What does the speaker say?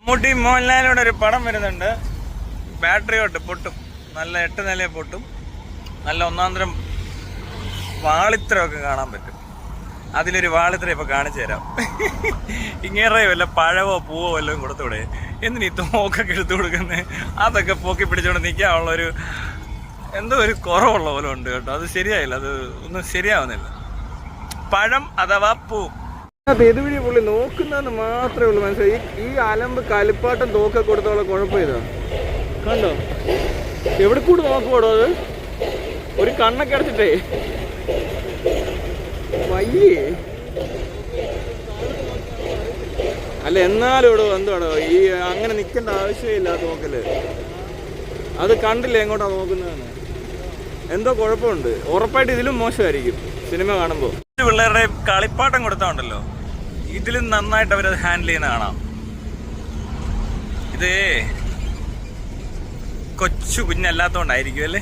മമ്മൂട്ടി മോഹൻലാലിനോട് ഒരു പടം വരുന്നുണ്ട്. ബാറ്ററി തൊട്ട് പൊട്ടും, നല്ല 8 നില പൊട്ടും, നല്ല ഒന്നാന്തരം വാളിത്തരമൊക്കെ കാണാൻ പറ്റും. അതിലൊരു വാളിത്തരം ഇപ്പൊ കാണിച്ചു തരാം. ഇങ്ങേറെ വല്ല പഴവോ പൂവോ വല്ലതും കൊടുത്തൂടെ? എന്തിനീ തോക്കൊക്കെ എടുത്തു കൊടുക്കുന്നത്? അതൊക്കെ പോക്കി പിടിച്ചോണ്ട് നിൽക്കാനുള്ളൊരു എന്തോ ഒരു കുറവുള്ള പോലെ ഉണ്ട് കേട്ടോ. അത് ശരിയായില്ല, അത് ഒന്നും ശരിയാവുന്നില്ല. പഴം അഥവാ പൂ ഇതുവഴി പുള്ളി നോക്കുന്നതെന്ന് മാത്രമേ ഉള്ളൂ. മനസ്സിലായി ഈ അലമ്പ് കളിപ്പാട്ടം തോക്കൊക്കെ കൊടുത്തോളം കുഴപ്പം ഇതാ കണ്ടോ. എവിടെ കൂടെ നോക്കുവാടോ അത്? ഒരു കണ്ണൊക്കെ അടച്ചിട്ടേ വയ്യേ. അല്ല എന്നാലും ഇവിടെ എന്താണോ ഈ അങ്ങനെ നിൽക്കേണ്ട ആവശ്യമില്ല നോക്കല്. അത് കണ്ടില്ലേ എങ്ങോട്ടാ നോക്കുന്നതെന്ന്? എന്തോ കുഴപ്പമുണ്ട്. ഉറപ്പായിട്ട് ഇതിലും മോശമായിരിക്കും സിനിമ കാണുമ്പോൾ. പിള്ളേരുടെ കളിപ്പാട്ടം കൊടുത്താണ്ടല്ലോ, ഇതിലും നന്നായിട്ട് അവരത് ഹാൻഡിൽ ചെയ്യുന്ന കാണാം. ഇത് കൊച്ചു കുഞ്ഞല്ലാത്തോണ്ടായിരിക്കും അല്ലേ?